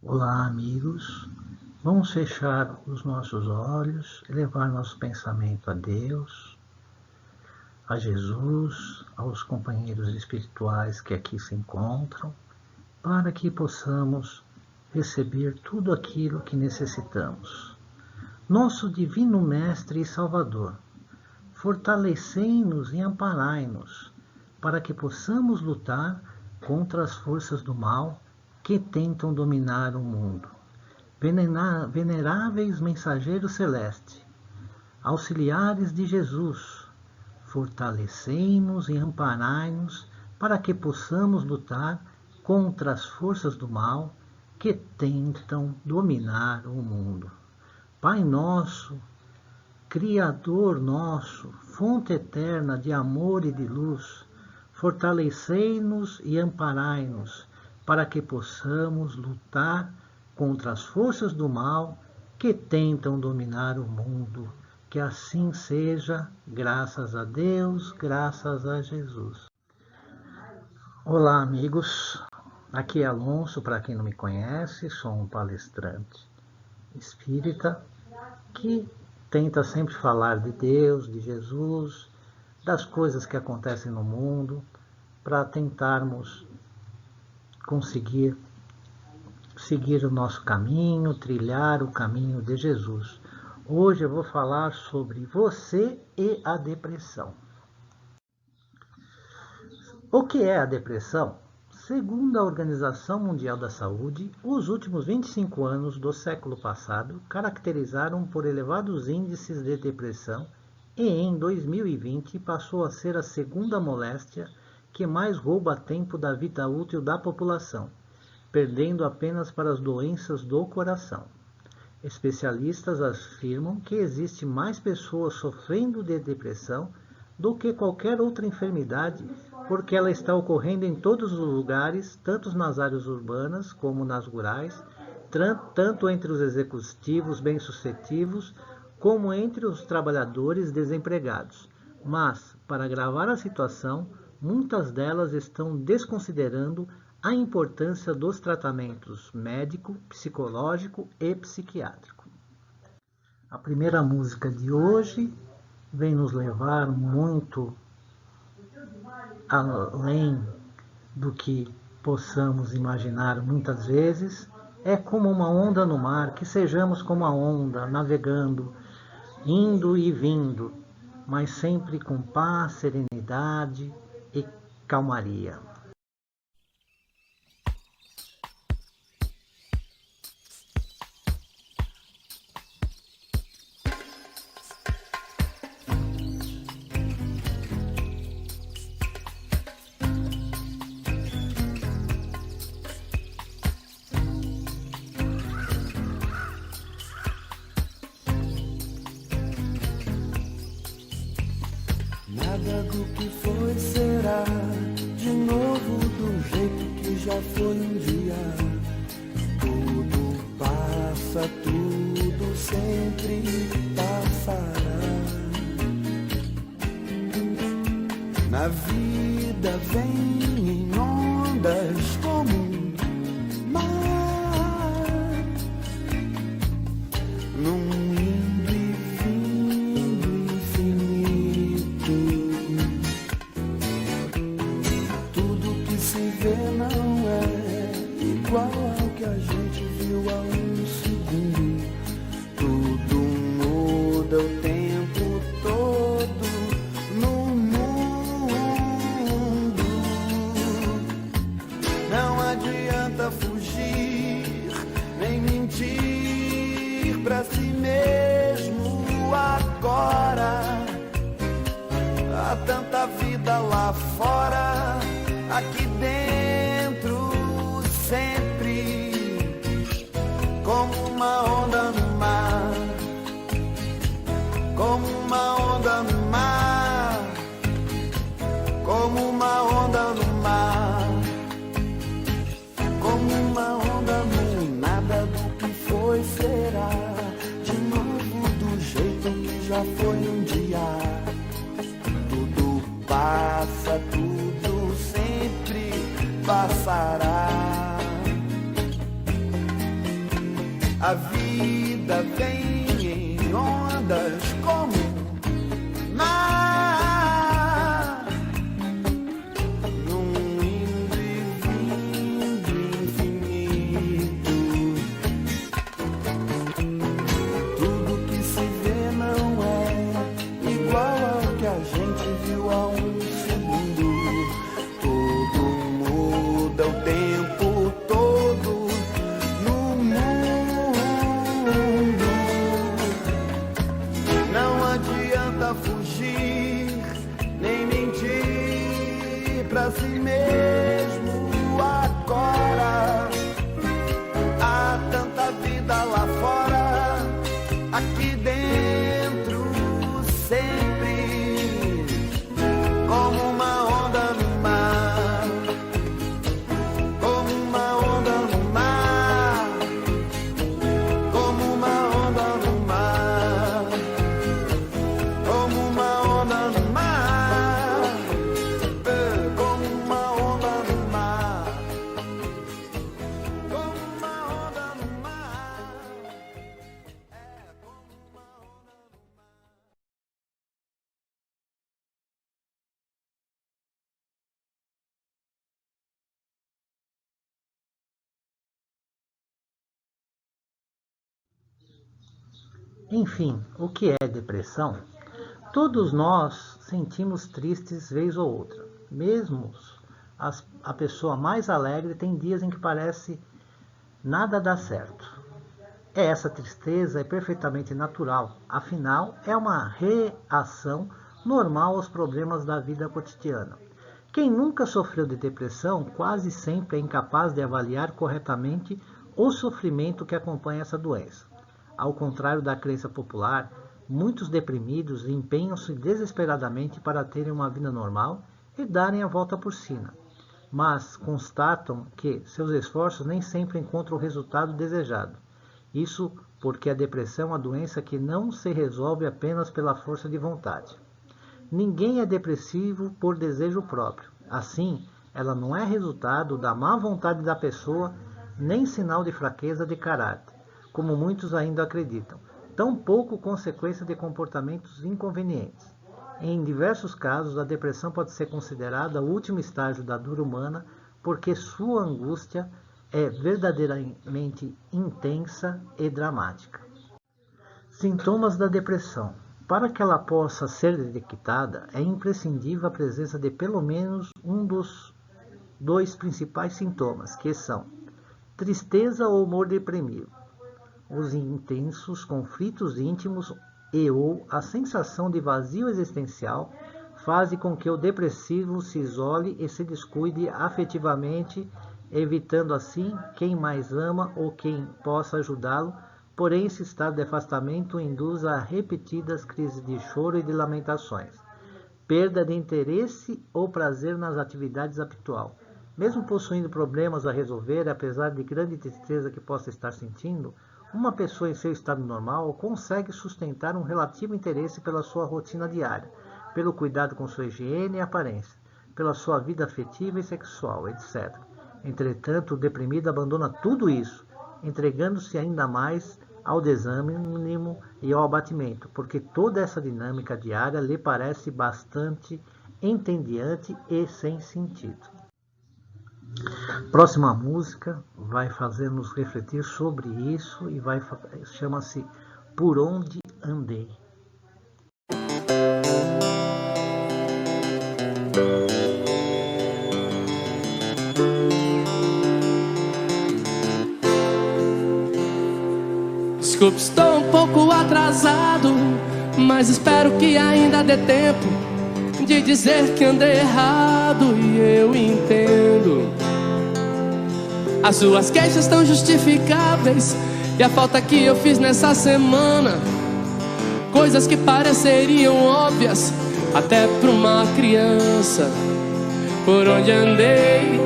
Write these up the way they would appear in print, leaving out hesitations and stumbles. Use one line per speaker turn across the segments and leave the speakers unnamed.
Olá, amigos. Vamos fechar os nossos olhos e levar nosso pensamento a Deus, a Jesus, aos companheiros espirituais que aqui se encontram, para que possamos receber tudo aquilo que necessitamos. Nosso Divino Mestre e Salvador, fortalecei-nos e amparai-nos, para que possamos lutar contra as forças do mal que tentam dominar o mundo. Veneráveis mensageiros celestes, auxiliares de Jesus, fortalecei-nos e amparai-nos para que possamos lutar contra as forças do mal que tentam dominar o mundo. Pai nosso, Criador nosso, fonte eterna de amor e de luz, fortalecei-nos e amparai-nos para que possamos lutar contra as forças do mal que tentam dominar o mundo. Que assim seja, graças a Deus, graças a Jesus. Olá, amigos. Aqui é Alonso, para quem não me conhece, sou um palestrante espírita que tenta sempre falar de Deus, de Jesus, das coisas que acontecem no mundo, para tentarmos conseguir seguir o nosso caminho, trilhar o caminho de Jesus. Hoje eu vou falar sobre você e a depressão. O que é a depressão? Segundo a Organização Mundial da Saúde, os últimos 25 anos do século passado caracterizaram por elevados índices de depressão e em 2020 passou a ser a segunda moléstia que mais rouba tempo da vida útil da população, perdendo apenas para as doenças do coração. Especialistas afirmam que existe mais pessoas sofrendo de depressão do que qualquer outra enfermidade, porque ela está ocorrendo em todos os lugares, tanto nas áreas urbanas como nas rurais, tanto entre os executivos bem-sucedidos como entre os trabalhadores desempregados. Mas, para agravar a situação, muitas delas estão desconsiderando a importância dos tratamentos médico, psicológico e psiquiátrico. A primeira música de hoje vem nos levar muito além do que possamos imaginar muitas vezes. É como uma onda no mar, que sejamos como a onda, navegando, indo e vindo, mas sempre com paz, serenidade e calmaria.
Nada do que foi será de novo do jeito que já foi um dia. Tudo passa, tudo sempre passará. Na vida vem em ondas como um mar, num indo e vindo infinito. Tudo que se vê não é igual ao que a gente viu há um segundo. Tudo muda o tempo todo no mundo. Não adianta fugir, nem mentir pra si mesmo agora. Há tanta vida lá fora, aqui dentro sempre, como uma onda no mar, como uma onda no mar, como uma onda no mar, como uma onda no nada do que foi será, de novo do jeito que já foi um dia. Tudo passa, tudo sempre A vida vem em ondas como mar, num indo e vindo infinito. Tudo que se vê não é igual ao que a gente viu há um segundo. Tudo muda o tempo todo no mundo. Não adianta fugir nem mentir pra si mesmo agora. Há tanta vida lá fora, aqui dentro sempre, como uma onda no mar, como uma onda no mar, como uma onda no mar, como uma onda no mar, como uma onda no mar, como uma onda no mar.
Enfim, o que é depressão? Todos nós sentimos tristes vez ou outra. Mesmo a pessoa mais alegre tem dias em que parece nada dar certo. Essa tristeza é perfeitamente natural, afinal é uma reação normal aos problemas da vida cotidiana. Quem nunca sofreu de depressão quase sempre é incapaz de avaliar corretamente o sofrimento que acompanha essa doença. Ao contrário da crença popular, muitos deprimidos empenham-se desesperadamente para terem uma vida normal e darem a volta por cima, mas constatam que seus esforços nem sempre encontram o resultado desejado. Isso porque a depressão é uma doença que não se resolve apenas pela força de vontade. Ninguém é depressivo por desejo próprio. Assim, ela não é resultado da má vontade da pessoa, nem sinal de fraqueza de caráter, como muitos ainda acreditam, tampouco consequência de comportamentos inconvenientes. Em diversos casos, a depressão pode ser considerada o último estágio da dor humana, porque sua angústia é verdadeiramente intensa e dramática. Sintomas da depressão. Para que ela possa ser detectada, é imprescindível a presença de pelo menos um dos dois principais sintomas, que são tristeza ou humor deprimido, os intensos conflitos íntimos e ou a sensação de vazio existencial fazem com que o depressivo se isole e se descuide afetivamente, evitando assim quem mais ama ou quem possa ajudá-lo. Porém, esse estado de afastamento induz a repetidas crises de choro e de lamentações, perda de interesse ou prazer nas atividades habituais. Mesmo possuindo problemas a resolver, apesar de grande tristeza que possa estar sentindo, uma pessoa em seu estado normal consegue sustentar um relativo interesse pela sua rotina diária, pelo cuidado com sua higiene e aparência, pela sua vida afetiva e sexual, etc. Entretanto, o deprimido abandona tudo isso, entregando-se ainda mais ao desânimo e ao abatimento, porque toda essa dinâmica diária lhe parece bastante entediante e sem sentido. Próxima música vai fazer-nos refletir sobre isso e chama-se Por Onde Andei.
Desculpe, estou um pouco atrasado, mas espero que ainda dê tempo de dizer que andei errado e eu entendo. As suas queixas estão justificáveis e a falta que eu fiz nessa semana, coisas que pareceriam óbvias até para uma criança. Por onde andei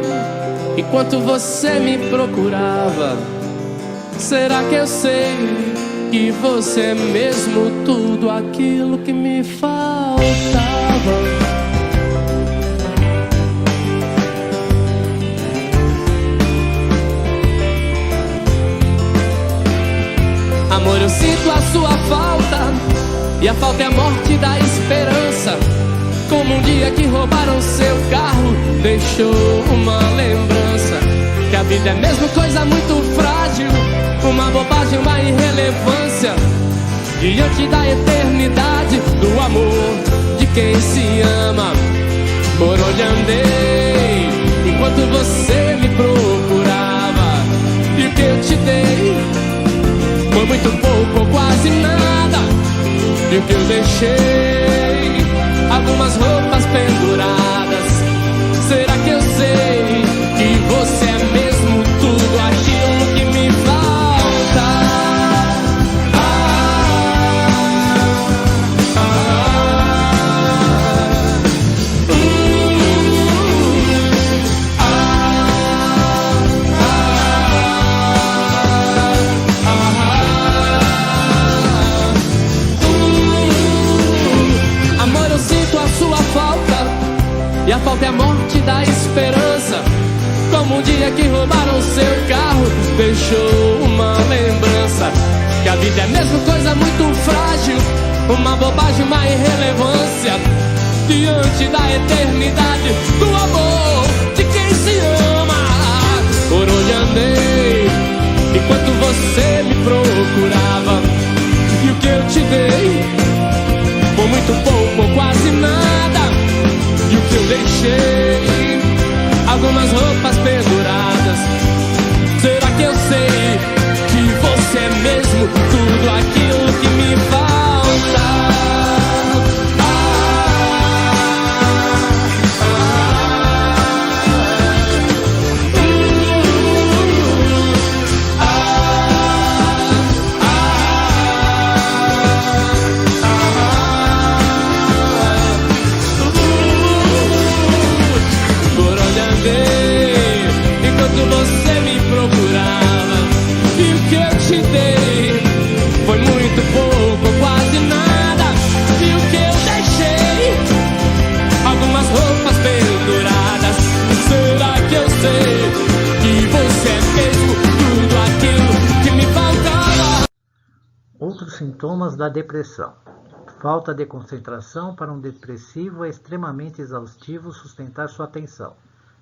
enquanto você me procurava? Será que eu sei que você é mesmo tudo aquilo que me faltava? sinto a sua falta, e a falta é a morte da esperança. Como um dia que roubaram seu carro, deixou uma lembrança. Que a vida é mesmo coisa muito frágil, uma bobagem, uma irrelevância, diante da eternidade do amor de quem se ama. Por onde andei enquanto você me procurava, e o que eu te dei foi muito pouco ou quase nada. E o que eu deixei, algumas roupas penduradas. Será que eu sei que você é mesmo tudo aquilo que me falta? Amor, eu sinto a sua falta, e a falta é a morte da esperança. Como um dia que roubaram seu carro, deixou uma lembrança. Que a vida é mesmo coisa muito frágil, uma bobagem, uma irrelevância, diante da eternidade do amor de quem se ama. Por onde andei enquanto você me procurava, e o que eu te dei foi muito pouco ou quase nada. E o que eu deixei, algumas roupas penduradas. Será que eu sei que você é mesmo tudo aquilo que me falta? Enquanto você me procurava, e o que eu te dei foi muito pouco, quase nada. E o que eu deixei, algumas roupas penduradas. Será que eu sei que você é mesmo tudo aquilo que me faltava?
Outros sintomas da depressão. Falta de concentração. Para um depressivo é extremamente exaustivo sustentar sua atenção.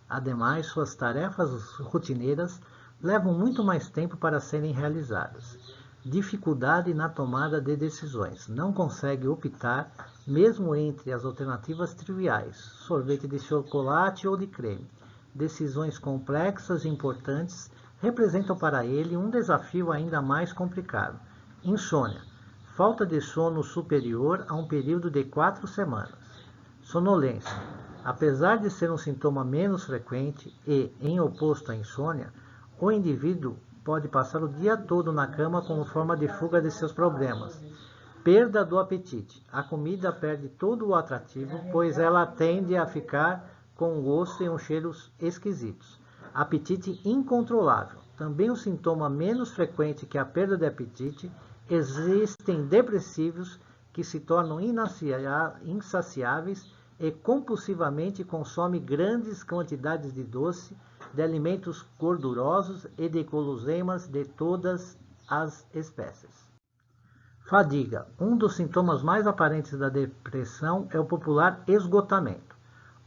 Ademais, suas tarefas rotineiras levam muito mais tempo para serem realizadas. Dificuldade na tomada de decisões. Não consegue optar, mesmo entre as alternativas triviais, sorvete de chocolate ou de creme. Decisões complexas e importantes representam para ele um desafio ainda mais complicado. Insônia. Falta de sono superior a um período de 4 semanas. Sonolência. Apesar de ser um sintoma menos frequente e, em oposto à insônia, o indivíduo pode passar o dia todo na cama como forma de fuga de seus problemas. Perda do apetite. A comida perde todo o atrativo, pois ela tende a ficar com um gosto e um cheiro esquisitos. Apetite incontrolável. Também um sintoma menos frequente que a perda de apetite. Existem depressivos que se tornam insaciáveis e compulsivamente consome grandes quantidades de doce, de alimentos gordurosos e de guloseimas de todas as espécies. Fadiga. Um dos sintomas mais aparentes da depressão é o popular esgotamento.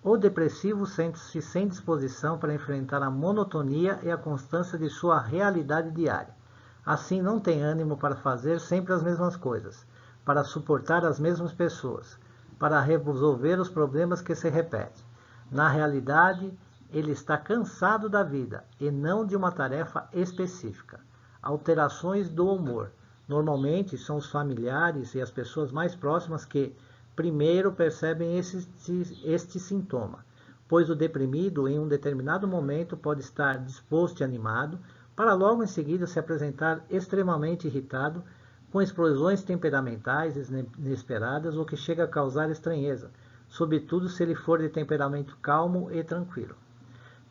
O depressivo sente-se sem disposição para enfrentar a monotonia e a constância de sua realidade diária. Assim, não tem ânimo para fazer sempre as mesmas coisas, para suportar as mesmas pessoas, para resolver os problemas que se repetem. Na realidade, ele está cansado da vida e não de uma tarefa específica. Alterações do humor. Normalmente são os familiares e as pessoas mais próximas que primeiro percebem este sintoma, pois o deprimido em um determinado momento pode estar disposto e animado, para logo em seguida se apresentar extremamente irritado, com explosões temperamentais inesperadas, o que chega a causar estranheza, sobretudo se ele for de temperamento calmo e tranquilo.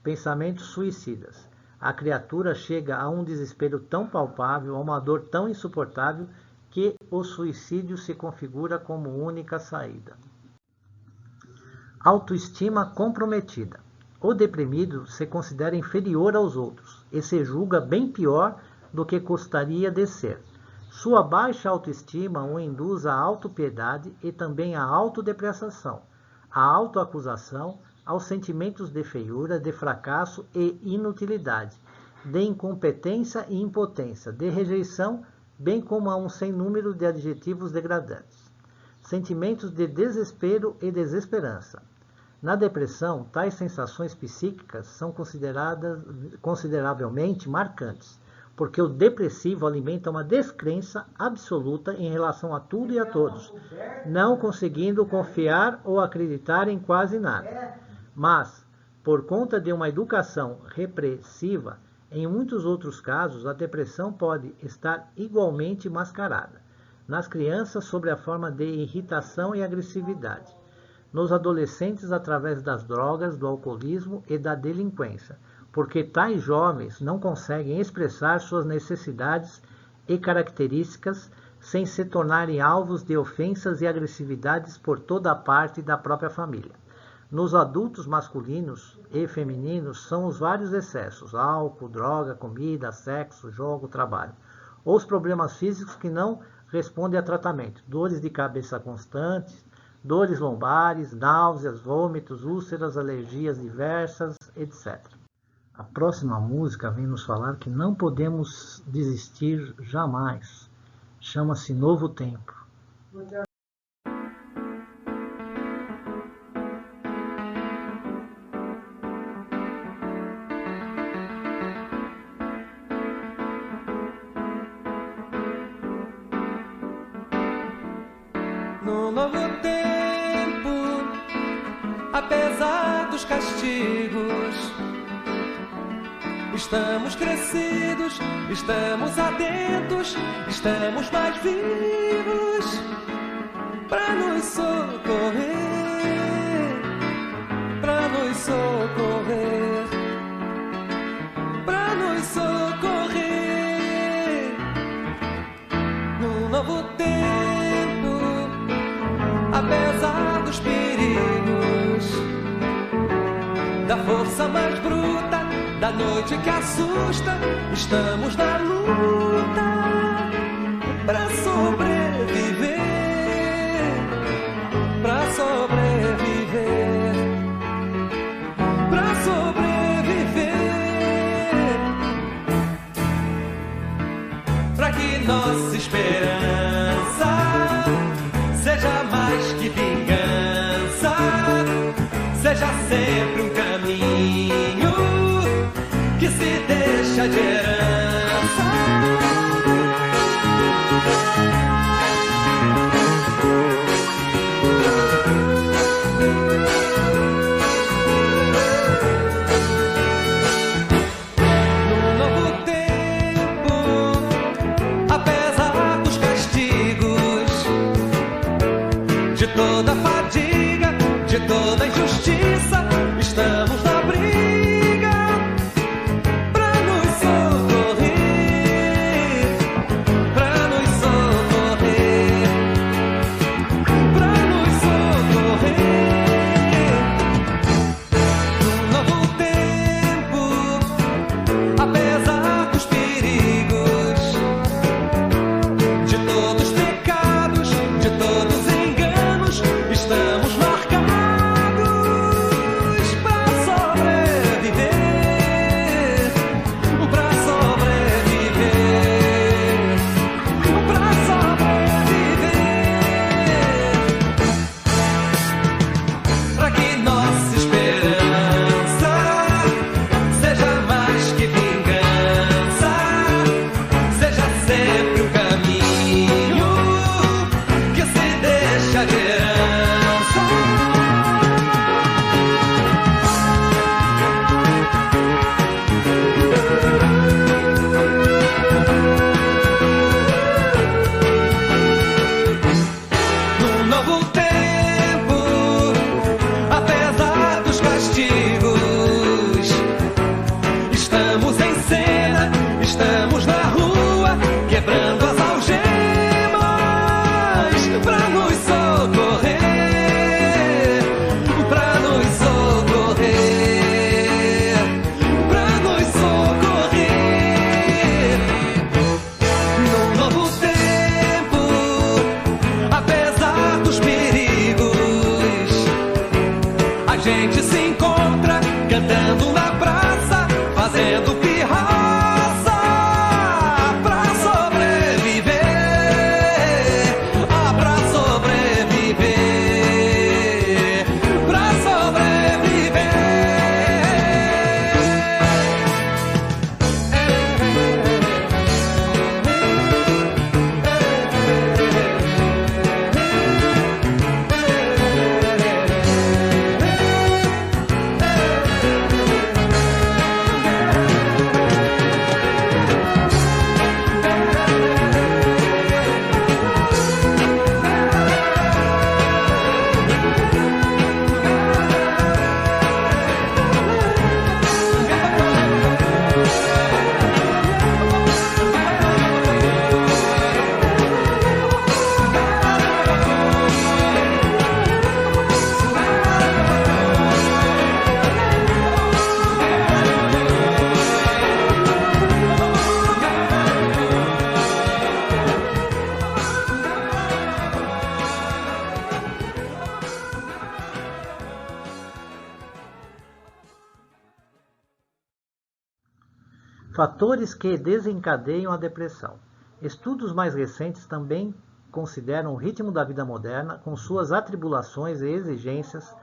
Pensamentos suicidas. A criatura chega a um desespero tão palpável, a uma dor tão insuportável, que o suicídio se configura como única saída. Autoestima comprometida. O deprimido se considera inferior aos outros e se julga bem pior do que gostaria de ser. Sua baixa autoestima o induz à autopiedade e também à autodepreciação, à autoacusação, aos sentimentos de feiura, de fracasso e inutilidade, de incompetência e impotência, de rejeição, bem como a um sem número de adjetivos degradantes. Sentimentos de desespero e desesperança. Na depressão, tais sensações psíquicas são consideravelmente marcantes, porque o depressivo alimenta uma descrença absoluta em relação a tudo e a todos, não conseguindo confiar ou acreditar em quase nada. Mas, por conta de uma educação repressiva, em muitos outros casos, a depressão pode estar igualmente mascarada. Nas crianças, sob a forma de irritação e agressividade. Nos adolescentes, através das drogas, do alcoolismo e da delinquência, porque tais jovens não conseguem expressar suas necessidades e características sem se tornarem alvos de ofensas e agressividades por toda a parte da própria família. Nos adultos masculinos e femininos são os vários excessos, álcool, droga, comida, sexo, jogo, trabalho. Ou os problemas físicos que não respondem a tratamento, dores de cabeça constantes, dores lombares, náuseas, vômitos, úlceras, alergias diversas, etc. A próxima música vem nos falar que não podemos desistir jamais. Chama-se Novo Tempo.
No novo tempo, apesar dos castigos, estamos crescidos, estamos atentos, estamos mais vivos para nos socorrer, para nos socorrer, para nos socorrer. No novo tempo, apesar dos perigos, da força mais bruta, da noite que assusta, estamos na luta pra sobreviver, pra sobreviver, pra sobreviver, pra que nossa esperança seja mais que vingança, seja sempre um caminho que se deixa de herança. No novo tempo, apesar dos castigos, de toda fadiga, de toda injustiça, estamos na briga pra nos socorrer,
Fatores que desencadeiam a depressão. Estudos mais recentes também consideram o ritmo da vida moderna, com suas atribulações e exigências,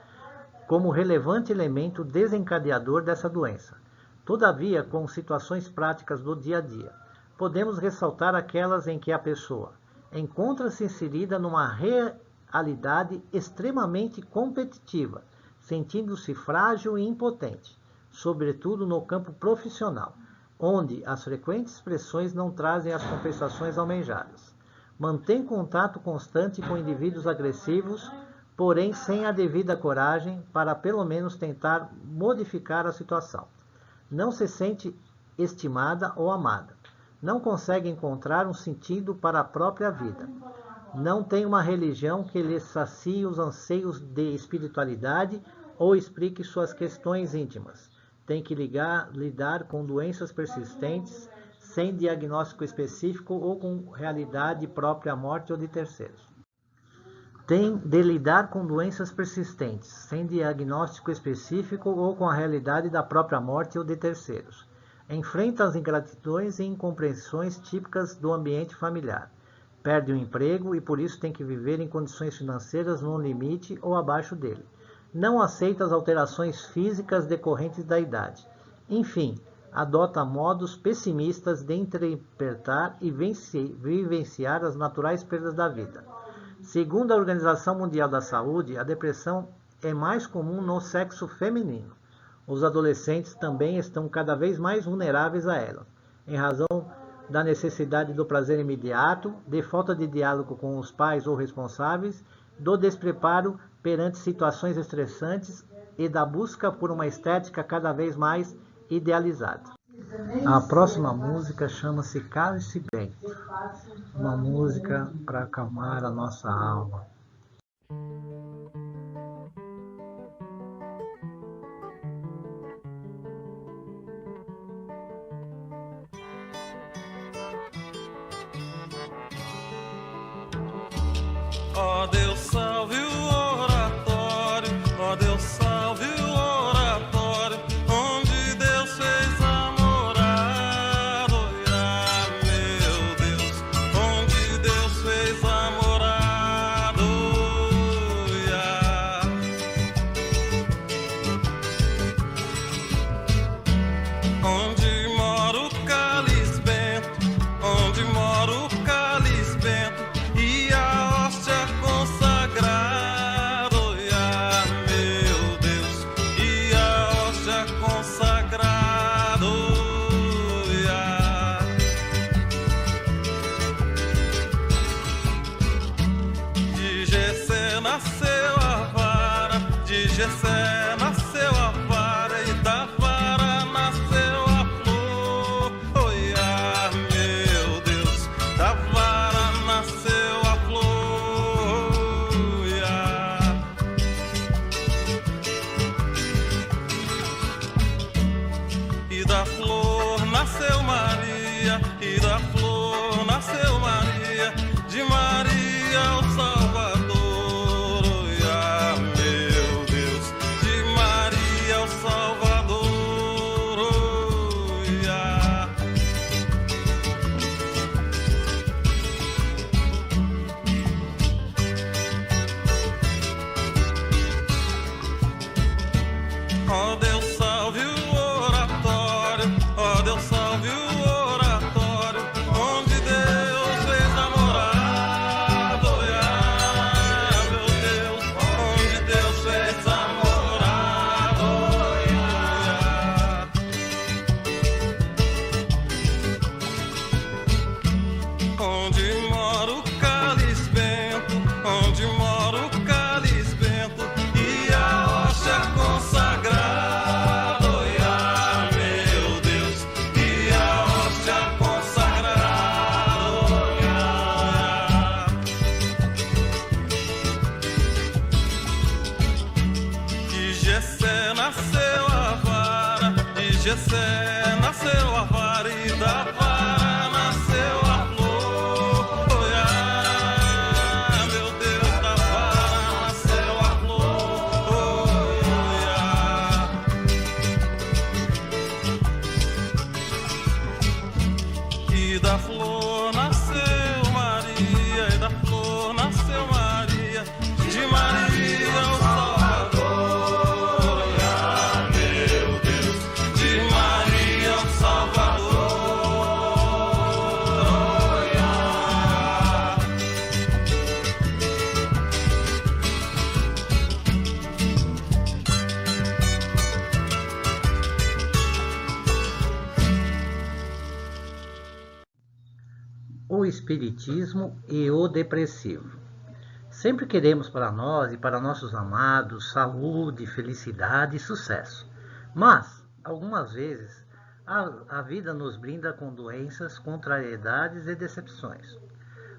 como relevante elemento desencadeador dessa doença. Todavia, com situações práticas do dia a dia, podemos ressaltar aquelas em que a pessoa encontra-se inserida numa realidade extremamente competitiva, sentindo-se frágil e impotente, sobretudo no campo profissional, onde as frequentes pressões não trazem as compensações almejadas. Mantém contato constante com indivíduos agressivos, porém sem a devida coragem para pelo menos tentar modificar a situação. Não se sente estimada ou amada. Não consegue encontrar um sentido para a própria vida. Não tem uma religião que lhe sacie os anseios de espiritualidade ou explique suas questões íntimas. Tem que lidar com doenças persistentes, sem diagnóstico específico ou com realidade própria à morte ou de terceiros. Tem de lidar com doenças persistentes, sem diagnóstico específico ou com a realidade da própria morte ou de terceiros. Enfrenta as ingratidões e incompreensões típicas do ambiente familiar. Perde o emprego e por isso tem que viver em condições financeiras no limite ou abaixo dele. Não aceita as alterações físicas decorrentes da idade. Enfim, adota modos pessimistas de interpretar e vivenciar as naturais perdas da vida. Segundo a Organização Mundial da Saúde, a depressão é mais comum no sexo feminino. Os adolescentes também estão cada vez mais vulneráveis a ela, em razão da necessidade do prazer imediato, de falta de diálogo com os pais ou responsáveis, do despreparo perante situações estressantes e da busca por uma estética cada vez mais idealizada. A próxima música chama-se Cale-se Bento, uma música para acalmar a nossa alma.
Ó Deus, salve o oratório, ó Deus, salve o oratório, onde Deus fez a morada, olha, meu Deus, onde Deus fez a morada, olha. Onde mora o cálice bento, onde mora o cálice bento, e a hóstia consagrada, olha, meu Deus, e a hóstia consagrada, olha. De Jessé nasceu a vara, de Jessé nasceu a vara, e da vara nasceu a flor, olha, meu Deus, da vara nasceu a flor, olha. E da flor nasceu Maria, e da flor nasceu Maria, de Maria o Salvador, olha, meu Deus, de Maria o Salvador, olha. Ó Deus, salve o oratório, ó Deus, salve o oratório, onde Deus fez a morada, olha, meu Deus, onde Deus fez a morada, olha. Onde mora o cálice bento, onde mora o cálice bento, e a hóstia consagrada, olha, meu Deus, e a hóstia consagrada, olha. De Jessé nasceu a vara, de Jessé nasceu a vara, e da vara nasceu a flor, olha, meu Deus, da vara nasceu a flor, olha. da flor nasceu Maria, e da flor nasceu Maria, de Maria o Salvador, ah, meu Deus, de Maria o Salvador, ah.
O Espiritismo e o depressivo. Sempre queremos para nós e para nossos amados saúde, felicidade e sucesso. Mas, algumas vezes, a vida nos brinda com doenças, contrariedades e decepções.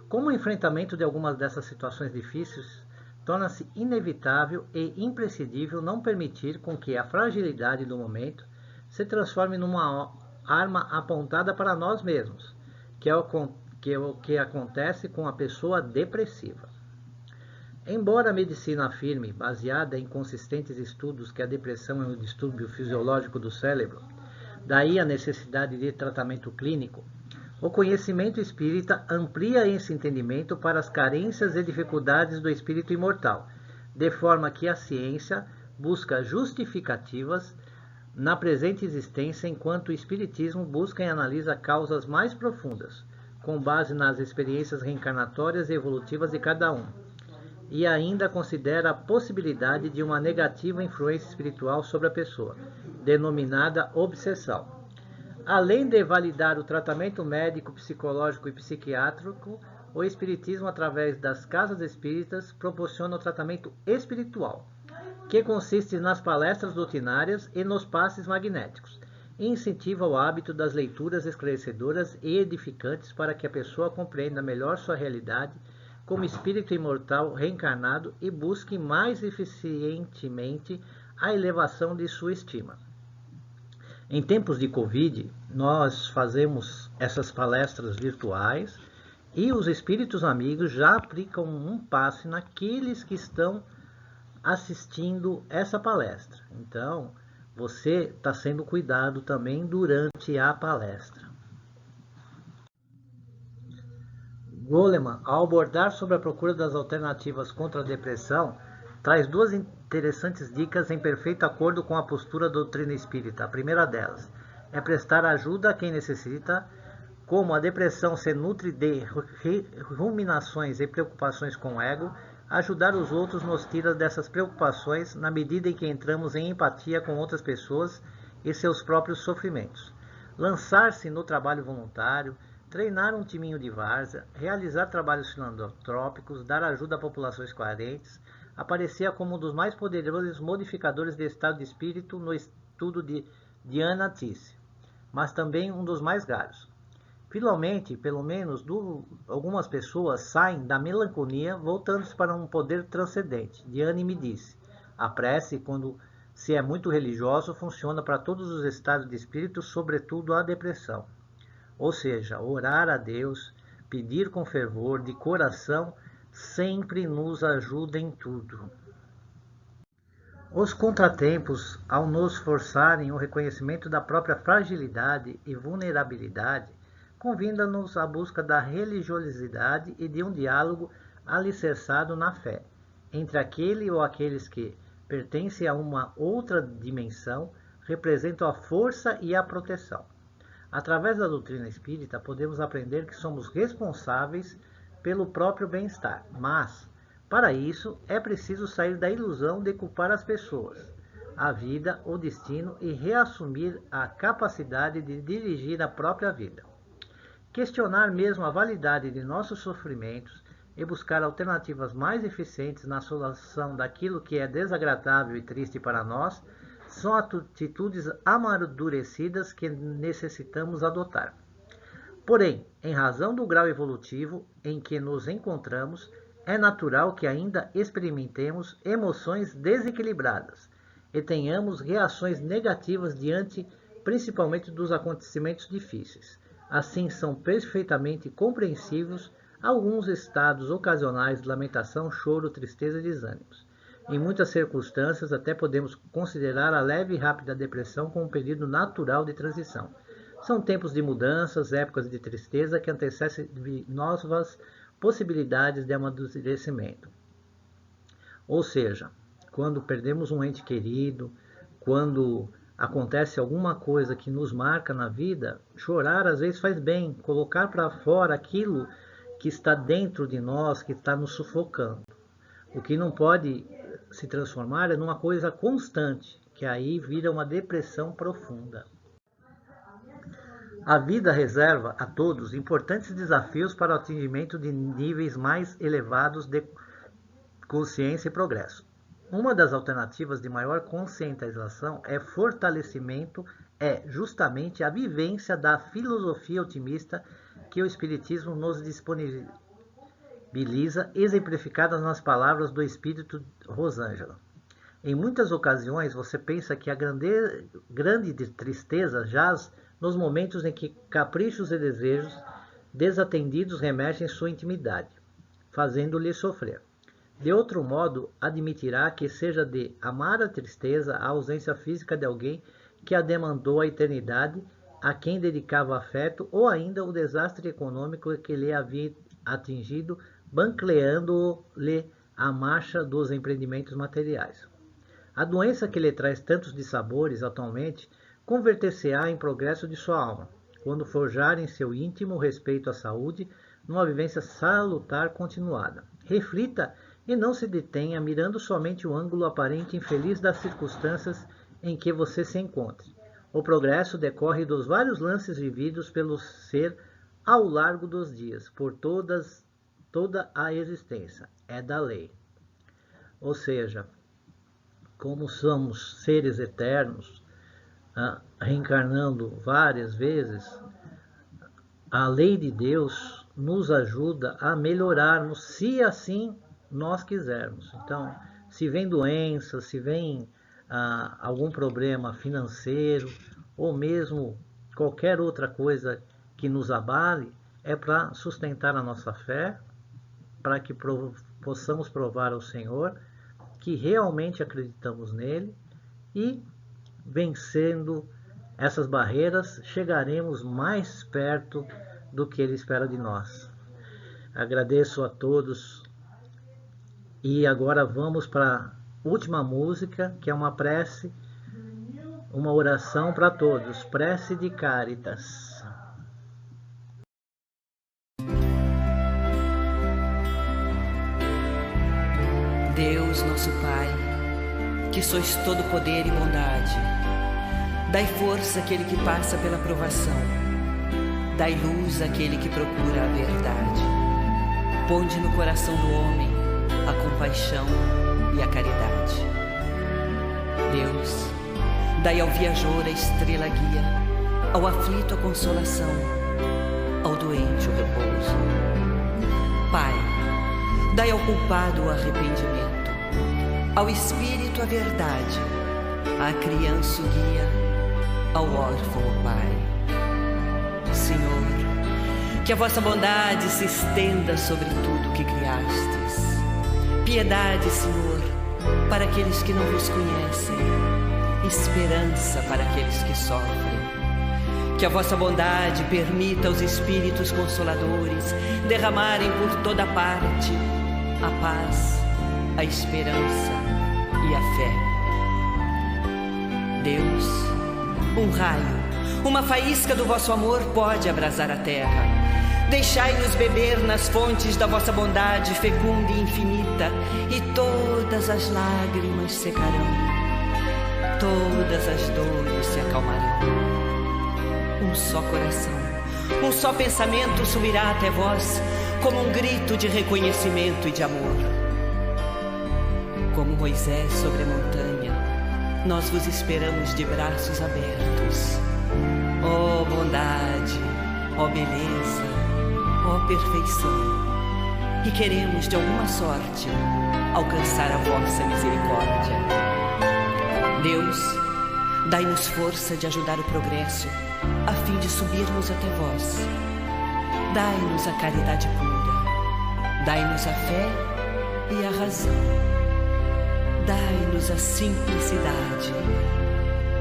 Como o enfrentamento de algumas dessas situações difíceis, torna-se inevitável e imprescindível não permitir com que a fragilidade do momento se transforme numa arma apontada para nós mesmos, que é o que acontece com a pessoa depressiva. Embora a medicina afirme, baseada em consistentes estudos, que a depressão é um distúrbio fisiológico do cérebro, daí a necessidade de tratamento clínico, o conhecimento espírita amplia esse entendimento para as carências e dificuldades do espírito imortal, de forma que a ciência busca justificativas na presente existência, enquanto o espiritismo busca e analisa causas mais profundas, com base nas experiências reencarnatórias e evolutivas de cada um, e ainda considera a possibilidade de uma negativa influência espiritual sobre a pessoa, denominada obsessão. Além de validar o tratamento médico, psicológico e psiquiátrico, o espiritismo, através das casas espíritas, proporciona o tratamento espiritual, que consiste nas palestras doutrinárias e nos passes magnéticos, e incentiva o hábito das leituras esclarecedoras e edificantes para que a pessoa compreenda melhor sua realidade como espírito imortal reencarnado e busque mais eficientemente a elevação de sua estima. Em tempos de Covid, nós fazemos essas palestras virtuais e os espíritos amigos já aplicam um passe naqueles que estão assistindo essa palestra. Então, você está sendo cuidado também durante a palestra. Goleman, ao abordar sobre a procura das alternativas contra a depressão, traz duas interessantes dicas em perfeito acordo com a postura da doutrina espírita. A primeira delas é prestar ajuda a quem necessita. Como a depressão se nutre de ruminações e preocupações com o ego, ajudar os outros nos tira dessas preocupações na medida em que entramos em empatia com outras pessoas e seus próprios sofrimentos. Lançar-se no trabalho voluntário, treinar um timinho de várzea, realizar trabalhos filantrópicos, dar ajuda a populações carentes, aparecia como um dos mais poderosos modificadores de estado de espírito no estudo de Diana Tisse, mas também um dos mais raros. Finalmente, pelo menos algumas pessoas saem da melancolia voltando-se para um poder transcendente. Diane me disse, a prece, quando se é muito religioso, funciona para todos os estados de espírito, sobretudo a depressão. Ou seja, orar a Deus, pedir com fervor, de coração, sempre nos ajuda em tudo. Os contratempos, ao nos forçarem o reconhecimento da própria fragilidade e vulnerabilidade, convida-nos à busca da religiosidade e de um diálogo alicerçado na fé, entre aquele ou aqueles que pertencem a uma outra dimensão, representam a força e a proteção. Através da doutrina espírita, podemos aprender que somos responsáveis pelo próprio bem-estar, mas, para isso, é preciso sair da ilusão de culpar as pessoas, a vida, o destino e reassumir a capacidade de dirigir a própria vida. Questionar mesmo a validade de nossos sofrimentos e buscar alternativas mais eficientes na solução daquilo que é desagradável e triste para nós são atitudes amadurecidas que necessitamos adotar. Porém, em razão do grau evolutivo em que nos encontramos, é natural que ainda experimentemos emoções desequilibradas e tenhamos reações negativas diante principalmente dos acontecimentos difíceis. Assim, são perfeitamente compreensíveis alguns estados ocasionais de lamentação, choro, tristeza e desânimos. Em muitas circunstâncias, até podemos considerar a leve e rápida depressão como um período natural de transição, São tempos de mudanças, épocas de tristeza que antecedem novas possibilidades de amadurecimento. Ou seja, quando perdemos um ente querido, quando acontece alguma coisa que nos marca na vida, chorar às vezes faz bem, colocar para fora aquilo que está dentro de nós, que está nos sufocando. O que não pode se transformar é numa coisa constante, que aí vira uma depressão profunda. A vida reserva a todos importantes desafios para o atingimento de níveis mais elevados de consciência e progresso. Uma das alternativas de maior conscientização é justamente a vivência da filosofia otimista que o Espiritismo nos disponibiliza, exemplificadas nas palavras do Espírito Rosângela. Em muitas ocasiões você pensa que a grande tristeza jaz nos momentos em que caprichos e desejos desatendidos remexem sua intimidade, fazendo-lhe sofrer. De outro modo, admitirá que seja de amara tristeza a ausência física de alguém que a demandou a eternidade, a quem dedicava afeto, ou ainda o desastre econômico que lhe havia atingido, bancleando-lhe a marcha dos empreendimentos materiais. A doença que lhe traz tantos dissabores atualmente converter-se-á em progresso de sua alma, quando forjar em seu íntimo respeito à saúde, numa vivência salutar continuada. Reflita e não se detenha mirando somente o ângulo aparente infeliz das circunstâncias em que você se encontre. O progresso decorre dos vários lances vividos pelo ser ao largo dos dias, por toda a existência. É da lei. Ou seja, como somos seres eternos, reencarnando várias vezes, a lei de Deus nos ajuda a melhorarmos, se assim nós quisermos. Então, se vem doença, se vem algum problema financeiro, ou mesmo qualquer outra coisa que nos abale, é para sustentar a nossa fé, para que possamos provar ao Senhor que realmente acreditamos nele, e vencendo essas barreiras, chegaremos mais perto do que ele espera de nós. Agradeço a todos. E agora vamos para a última música, que é uma prece, uma oração para todos. Prece de Cáritas.
Deus, nosso Pai, que sois todo poder e bondade, dai força àquele que passa pela provação, dai luz àquele que procura a verdade. Ponde no coração do homem a compaixão e a caridade. Deus, dai ao viajor a estrela guia, ao aflito a consolação, ao doente o repouso. Pai, dai ao culpado o arrependimento, ao espírito a verdade, à criança o guia, ao órfão o Pai. Senhor, que a vossa bondade se estenda sobre tudo que criastes. Piedade, Senhor, para aqueles que não vos conhecem, esperança para aqueles que sofrem. Que a vossa bondade permita aos Espíritos Consoladores derramarem por toda parte a paz, a esperança e a fé. Deus, um raio, uma faísca do vosso amor pode abrasar a terra. Deixai-nos beber nas fontes da vossa bondade fecunda e infinita, e todas as lágrimas secarão, todas as dores se acalmarão. Um só coração, um só pensamento subirá até vós, como um grito de reconhecimento e de amor. Como Moisés sobre a montanha, nós vos esperamos de braços abertos. Ó bondade, ó beleza, ó perfeição, e queremos de alguma sorte alcançar a vossa misericórdia. Deus, dai-nos força de ajudar o progresso, a fim de subirmos até vós. Dai-nos a caridade pura, dai-nos a fé e a razão. Dai-nos a simplicidade,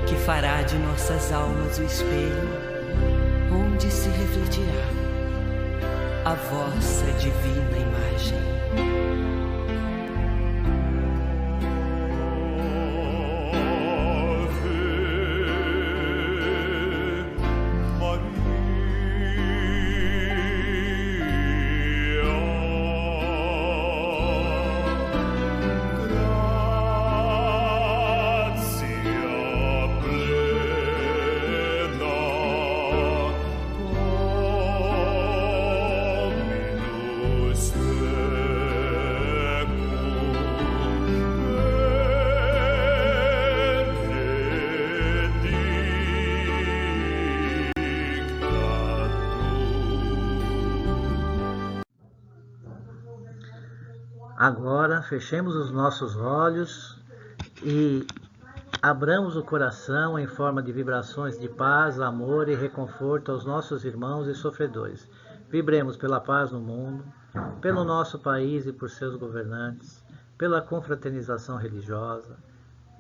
que fará de nossas almas o espelho onde se refletirá a vossa divina imagem.
Agora, fechemos os nossos olhos e abramos o coração em forma de vibrações de paz, amor e reconforto aos nossos irmãos e sofredores. Vibremos pela paz no mundo, pelo nosso país e por seus governantes, pela confraternização religiosa,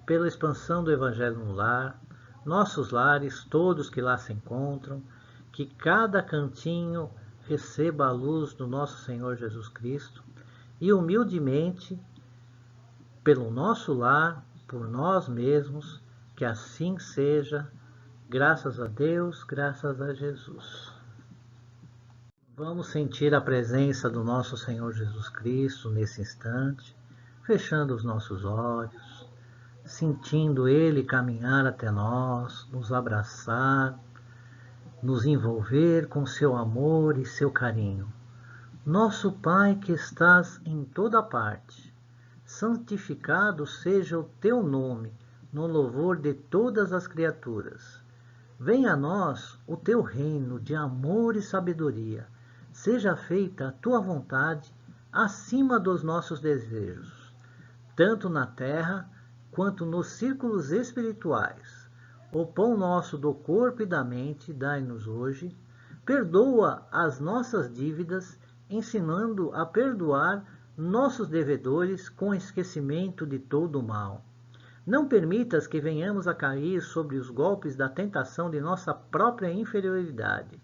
pela expansão do Evangelho no lar, nossos lares, todos que lá se encontram, que cada cantinho receba a luz do nosso Senhor Jesus Cristo, e humildemente, pelo nosso lar, por nós mesmos, que assim seja, graças a Deus, graças a Jesus. Vamos sentir a presença do nosso Senhor Jesus Cristo nesse instante, fechando os nossos olhos, sentindo Ele caminhar até nós, nos abraçar, nos envolver com seu amor e seu carinho. Nosso Pai que estás em toda parte, santificado seja o teu nome, no louvor de todas as criaturas. Venha a nós o teu reino de amor e sabedoria. Seja feita a tua vontade acima dos nossos desejos, tanto na terra quanto nos círculos espirituais. O pão nosso do corpo e da mente dai-nos hoje. Perdoa as nossas dívidas, ensinando a perdoar nossos devedores com esquecimento de todo o mal. Não permitas que venhamos a cair sobre os golpes da tentação de nossa própria inferioridade.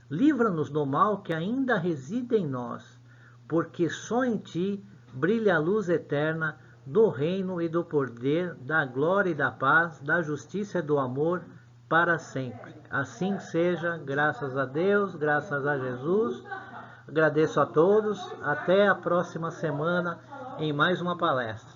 Livra-nos do mal que ainda reside em nós, porque só em ti brilha a luz eterna do reino e do poder, da glória e da paz, da justiça e do amor para sempre. Assim seja, graças a Deus, graças a Jesus. Agradeço a todos, até a próxima semana em mais uma palestra.